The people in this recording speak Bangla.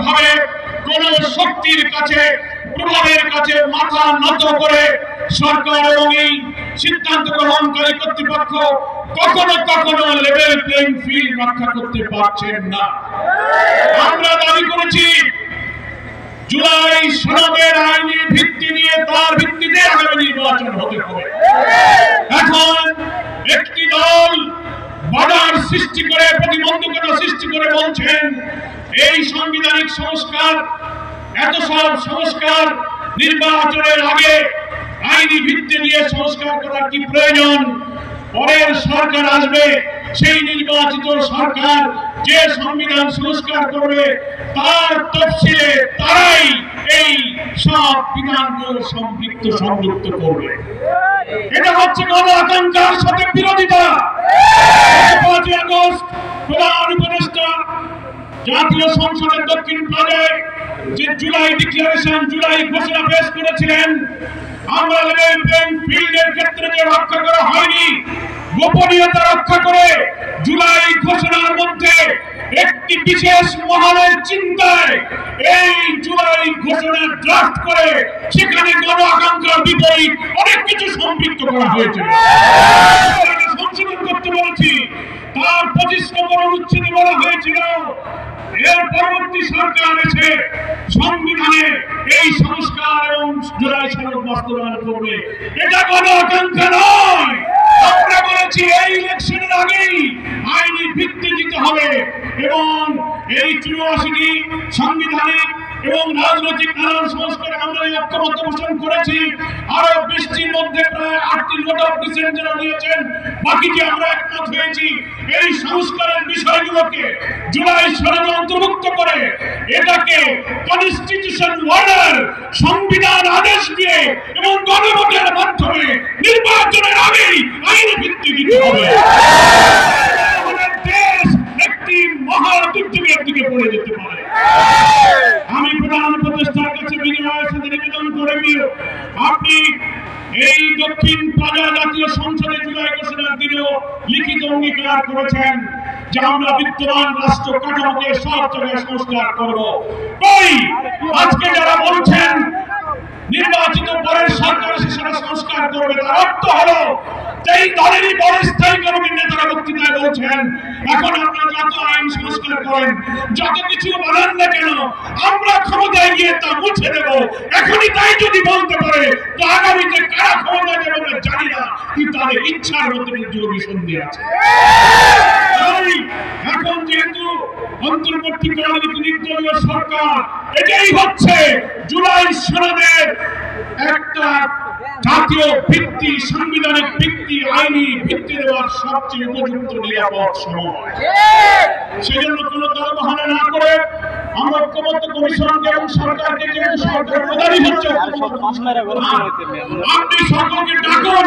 ভাবে কোন শক্তির কাছে প্রভাবের কাছে মাথা নত করে সরকার এবং এই সিদ্ধান্ত গ্রহণকারী কর্তৃপক্ষ কখনো কখনো লেভেল প্লেইং ফিল্ড রক্ষা করতে পারছেন না। আমরা দাবি করেছি জুলাই সনদের আইনি ভিত্তি নিয়ে তার ভিত্তিতে আগামী নির্বাচন হতে হবে। এখন একটি দল বাধার সৃষ্টি করে প্রতিবন্ধকতা সৃষ্টি করে বলছেন এই সাংবিধানিক সংস্কার এত সব সংস্কার নির্বাচনের আগে আইনি ভিত্তি নিয়ে সংস্কার করার কি প্রয়োজন? পরের সরকার আসবে, সেই নির্বাচিত সরকার যে সংবিধান সংস্কার করবে তার তফসিলে তারাই এই সব বিধানগুলো সংযুক্ত করবে। এটা হচ্ছে গণ আকাঙ্ক্ষার সাথে বিরোধিতা। 5 আগস্ট প্রধান উপদেষ্টা জাতীয় সংসদের দক্ষিণ প্লাজায় যে জুলাই ডিক্লারেশন, জুলাই ঘোষণা পেশ করেছিলেন, আমরা লেভেল প্লেইং ফিল্ডের ক্ষেত্রে যে রক্ষা করা হয়নি, গোপনীয়তা রক্ষা করে জুলাই ঘোষণার মধ্যে একটি বিশেষ মহলের চিন্তায় এই জুলাই ঘোষণা ড্রাফট করে সেখানে গণ আকাঙ্ক্ষার বিপরীত অনেক কিছু সম্পৃক্ত করা হয়েছে। সংশোধন করতে বলেছি, তার 25 নম্বর অনুচ্ছেদে বলা হয়েছিল এর পরবর্তী সরকার এসে সংবিধানে এই সংস্কার এবং জুলাই সনদ বাস্তবায়ন করবে। এটা গণ আকাঙ্ক্ষা নয়। আমরা বলেছি এই ইলেকশনের আগেই আইনি ভিত্তি দিতে হবে এবং এই 84টি সাংবিধানিক এবং রাজনৈতিক নানান সংস্কারে আমরা এই ঐক্যমত্য পোষণ করেছি। আরো 20টির মধ্যে প্রায় 8টি নোট অফ ডিসেন্ট যারা নিয়েছেন, বাকিটি আমরা একমত হয়েছি এই সংস্কারের বিষয়গুলোকে জুলাই সনদে অন্তর্ভুক্ত করে এটাকে কনস্টিটিউশন অর্ডার, সংবিধান আদেশ দিয়ে এবং গণভোটের মাধ্যমে নির্বাচনের আগেই আইনি ভিত্তি দিতে হবে। আমাদের দেশ একটি মহা দুর্যোগের দিকে পড়ে যেতে পারে। আমি প্রধান উপদেষ্টার কাছে বিনিময়ের সাথে নিবেদন করে আপনি এই দক্ষিণ প্লাজা জাতীয় সংসদে জুলাই ঘোষণার দিনেও লিখিত অঙ্গীকার করেছেন যে আমরা বিদ্যমান রাষ্ট্র কাঠামোকে সব জায়গায় সংস্কার করব। কই আজকে যারা বলছেন নির্বাচিত পরের সরকার এসে সেটা সংস্কার করবে, তার অর্থ হলো এই দলেরই বড় স্থায়ী কমিটির নেতারা বক্তৃতায় বলছেন এখন আপনারা যত আইন সংস্কার করেন, যত কিছু বলেন না কেন, আমরা ক্ষমতায় গিয়ে তা মুছে দেব। এখনই তাই যদি বলতে পারে তো আগামীতে কারা ক্ষমতায় যাবে আমরা জানি না, কিন্তু তাদের ইচ্ছার মধ্যে কিন্তু অভিসন্ধি আছে। এখন যেহেতু অন্তর্বর্তীকালীন নির্দলীয় সরকার, এটাই হচ্ছে জুলাই সনদের একটা জাতীয় ভিত্তি, সাংবিধানিক ভিত্তি, আইনি ভিত্তি দেওয়ার সবচেয়ে উপযুক্ত নিরাপদ সময়। সেজন্য কোন দল বাহানা না করে আমরা ঐক্যবদ্ধ কমিশনকে এবং সরকারকে, যেহেতু সরকার প্রধানই হচ্ছে, আপনি সকলকে ডাকুন।